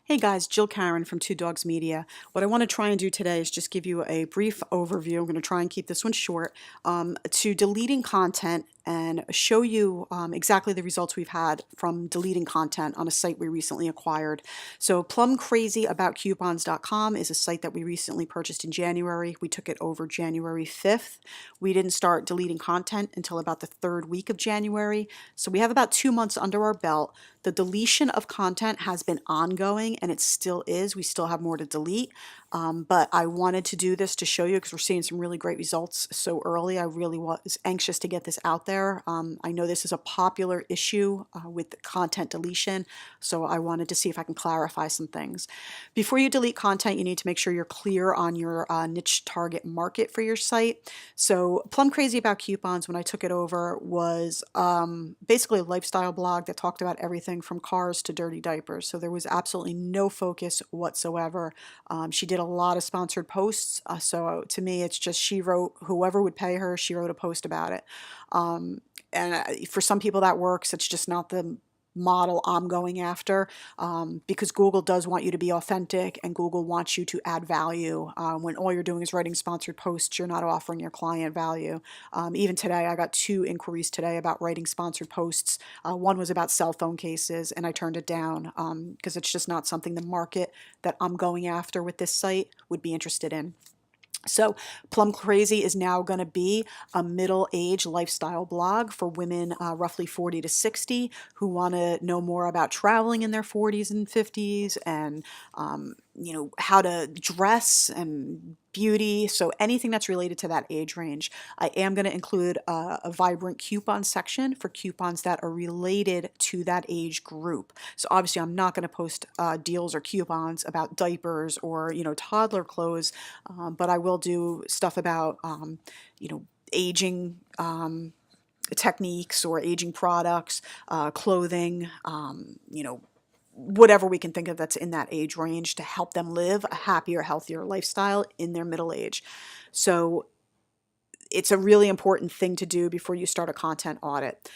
Hey guys, Jill Karen from Two Dogs Media. What I want to try and do today is just give you a brief overview. I'm going to try and keep this one short to deleting content and show you exactly the results we've had from deleting content on a site we recently acquired. So plumcrazyaboutcoupons.com is a site that we recently purchased in January. We took it over January 5th. We didn't start deleting content until about the third week of January. So we have about 2 months under our belt. The deletion of content has been ongoing and it still is. We still have more to delete, but I wanted to do this to show you because we're seeing some really great results so early. I really was anxious to get this out there. I know this is a popular issue with content deletion, so I wanted to see if I can clarify some things. Before you delete content, you need to make sure you're clear on your niche target market for your site. So Plum Crazy About Coupons, when I took it over, was basically a lifestyle blog that talked about everything from cars to dirty diapers. So there was absolutely no focus whatsoever. She did a lot of sponsored posts. So to me, it's just she wrote, whoever would pay her, she wrote a post about it. And for some people that works. It's just not the model I'm going after because Google does want you to be authentic and Google wants you to add value. When all you're doing is writing sponsored posts, you're not offering your client value. Even today, I got 2 inquiries today about writing sponsored posts. One was about cell phone cases and I turned it down because it's just not something the market that I'm going after with this site would be interested in. So Plum Crazy is now going to be a middle-age lifestyle blog for women roughly 40 to 60 who want to know more about traveling in their 40s and 50s and how to dress and beauty, so anything that's related to that age range. I am going to include a vibrant coupon section for coupons that are related to that age group. So obviously I'm not going to post deals or coupons about diapers or toddler clothes, but I will do stuff about aging techniques or aging products, clothing, whatever we can think of that's in that age range to help them live a happier, healthier lifestyle in their middle age. So it's a really important thing to do before you start a content audit.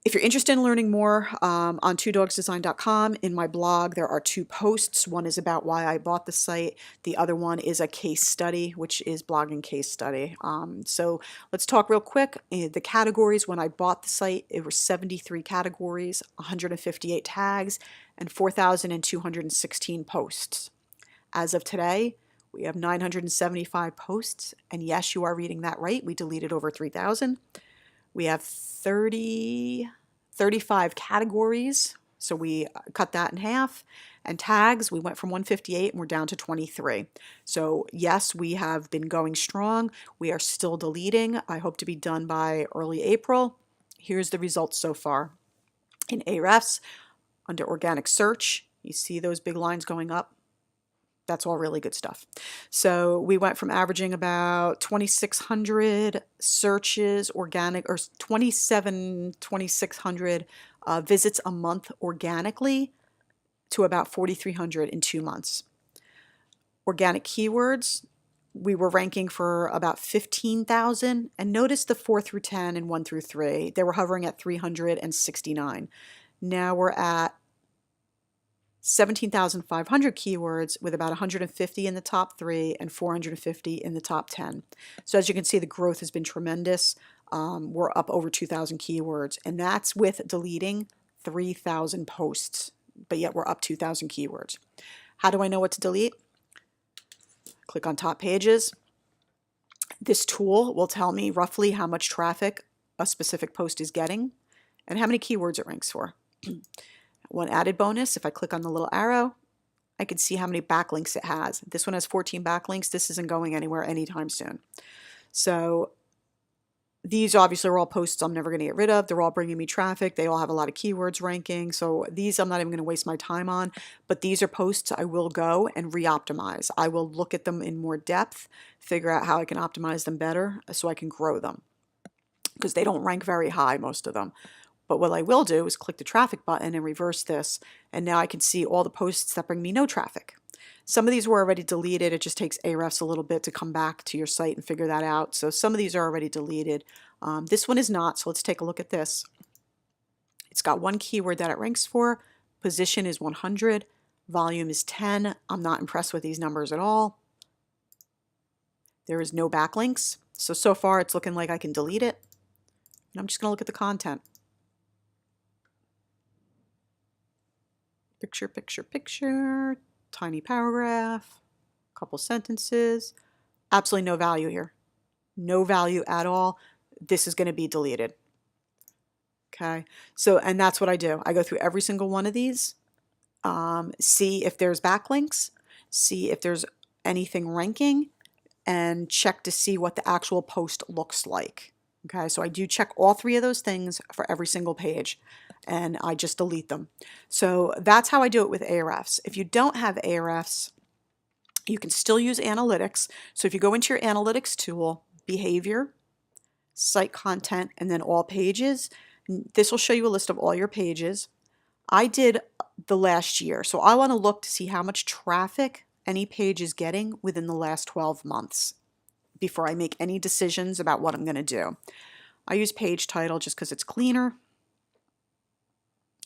If you're interested in learning more, on twodogsdesign.com, in my blog, there are 2 posts. One is about why I bought the site. The other one is a case study, which is blogging case study. So let's talk real quick. The categories, when I bought the site, it were 73 categories, 158 tags, and 4,216 posts. As of today, we have 975 posts. And yes, you are reading that right. We deleted over 3,000. We have 35 categories, so we cut that in half. And tags, we went from 158 and we're down to 23. So yes, we have been going strong. We are still deleting. I hope to be done by early April. Here's the results so far. In Ahrefs, under organic search, you see those big lines going up. That's all really good stuff. So we went from averaging about 2,600 searches organic, or 2,600 visits a month organically, to about 4,300 in 2 months. Organic keywords, we were ranking for about 15,000, and notice the 4 through 10 and 1 through 3. They were hovering at 369. Now we're at 17,500 keywords with about 150 in the top 3 and 450 in the top 10. So as you can see, the growth has been tremendous. We're up over 2,000 keywords, and that's with deleting 3,000 posts, but yet we're up 2,000 keywords. How do I know what to delete? Click on top pages. This tool will tell me roughly how much traffic a specific post is getting and how many keywords it ranks for. One added bonus, if I click on the little arrow, I can see how many backlinks it has. This one has 14 backlinks. This isn't going anywhere anytime soon. So these obviously are all posts I'm never going to get rid of. They're all bringing me traffic. They all have a lot of keywords ranking. So these I'm not even going to waste my time on. But these are posts I will go and re-optimize. I will look at them in more depth, figure out how I can optimize them better so I can grow them, because they don't rank very high, most of them. But what I will do is click the traffic button and reverse this, and now I can see all the posts that bring me no traffic. Some of these were already deleted. It just takes Ahrefs a little bit to come back to your site and figure that out. So some of these are already deleted. This one is not, so let's take a look at this. It's got one keyword that it ranks for. Position is 100. Volume is 10. I'm not impressed with these numbers at all. There is no backlinks. So far it's looking like I can delete it. And I'm just going to look at the content. Picture, picture, picture, tiny paragraph, couple sentences. Absolutely no value here. No value at all. This is going to be deleted. Okay, so, and that's what I do. I go through every single one of these, see if there's backlinks, see if there's anything ranking, and check to see what the actual post looks like. Okay, so I do check all three of those things for every single page, and I just delete them. So that's how I do it with Ahrefs. If you don't have Ahrefs, you can still use analytics. So if you go into your analytics tool, behavior, site content, and then all pages, this will show you a list of all your pages. I did the last year, so I want to look to see how much traffic any page is getting within the last 12 months before I make any decisions about what I'm going to do. I use page title just because it's cleaner.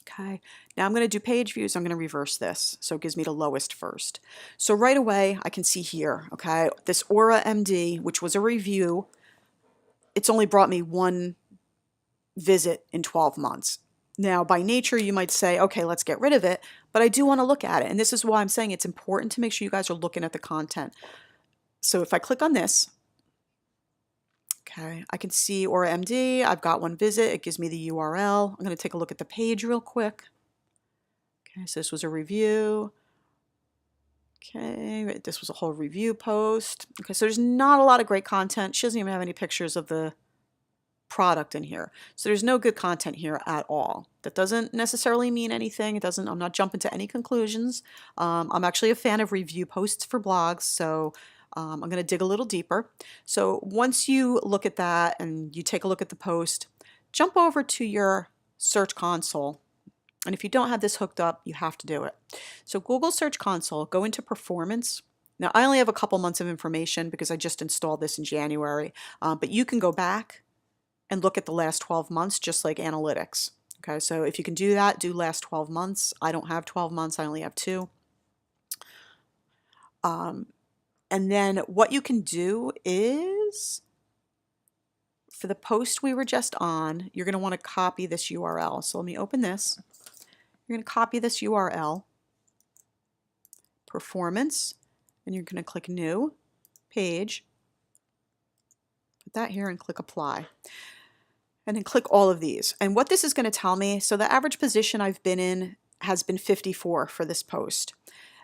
Okay, now I'm going to do page views. I'm going to reverse this, so it gives me the lowest first. So right away, I can see here, okay, this Aura MD, which was a review, it's only brought me one visit in 12 months. Now, by nature, you might say, okay, let's get rid of it, but I do want to look at it. And this is why I'm saying it's important to make sure you guys are looking at the content. So if I click on this, okay, I can see Aura MD. I've got one visit. It gives me the URL. I'm going to take a look at the page real quick. Okay, so this was a review. Okay, this was a whole review post. Okay, so there's not a lot of great content. She doesn't even have any pictures of the product in here. So there's no good content here at all. That doesn't necessarily mean anything. It doesn't, I'm not jumping to any conclusions. I'm actually a fan of review posts for blogs, so I'm going to dig a little deeper. So once you look at that and you take a look at the post, jump over to your Search Console. And if you don't have this hooked up, you have to do it. So Google Search Console, go into Performance. Now I only have a couple months of information because I just installed this in January, but you can go back and look at the last 12 months, just like analytics. Okay, so if you can do that, do last 12 months. I don't have 12 months, I only have 2. And then what you can do is, for the post we were just on, you're going to want to copy this URL. So let me open this. You're going to copy this URL, Performance, and you're going to click New, Page, put that here and click Apply. And then click all of these. And what this is going to tell me, so the average position I've been in has been 54 for this post.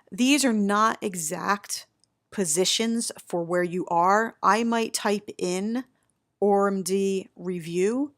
These are not exact positions for where you are. I might type in ORMD review.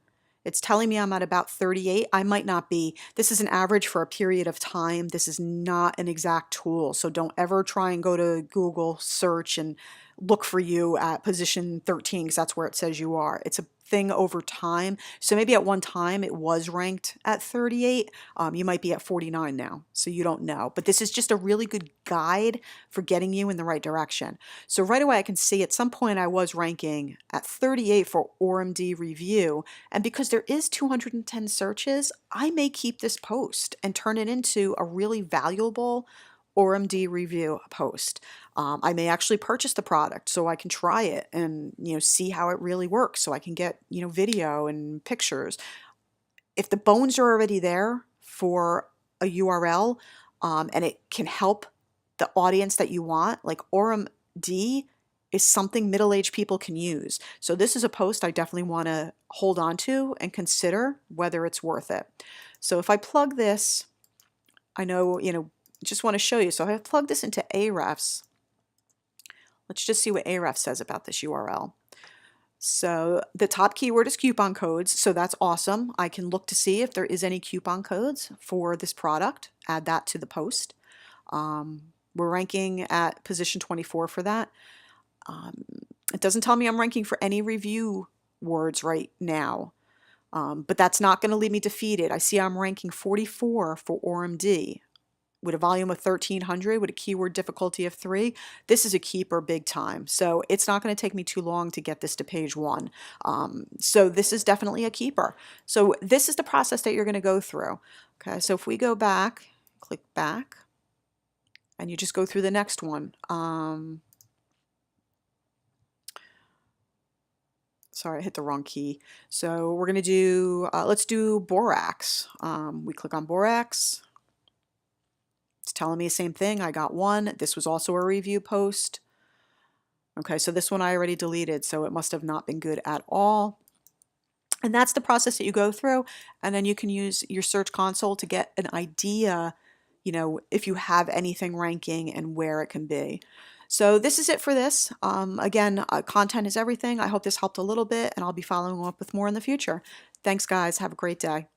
It's telling me I'm at about 38. I might not be. This is an average for a period of time. This is not an exact tool. So don't ever try and go to Google search and look for you at position 13 because that's where it says you are. It's a thing over time. So maybe at one time it was ranked at 38. You might be at 49 now, so you don't know. But this is just a really good guide for getting you in the right direction. So right away I can see at some point I was ranking at 38 for ORMD review. And because there is 210 searches, I may keep this post and turn it into a really valuable ORMD review post. I may actually purchase the product so I can try it and see how it really works, so I can get video and pictures. If the bones are already there for a URL and it can help the audience that you want, like ORMD is something middle-aged people can use. So this is a post I definitely want to hold on to and consider whether it's worth it. So if I plug this, I know, just want to show you. So if I plug this into Ahrefs, let's just see what Ahrefs says about this URL. So the top keyword is coupon codes, so that's awesome. I can look to see if there is any coupon codes for this product, add that to the post. We're ranking at position 24 for that. It doesn't tell me I'm ranking for any review words right now, but that's not going to leave me defeated. I see I'm ranking 44 for ORMD. With a volume of 1300, with a keyword difficulty of 3, this is a keeper big time. So it's not going to take me too long to get this to page 1. So this is definitely a keeper. So this is the process that you're going to go through. Okay, so if we go back, click back, and you just go through the next one. Sorry, I hit the wrong key. So we're going to do, let's do borax. We click on borax. It's telling me the same thing. I got one. This was also a review post. Okay, so this one I already deleted, so it must have not been good at all. And that's the process that you go through, and then you can use your Search Console to get an idea, you know, if you have anything ranking and where it can be. So this is it for this. Again, content is everything. I hope this helped a little bit, and I'll be following up with more in the future. Thanks, guys. Have a great day.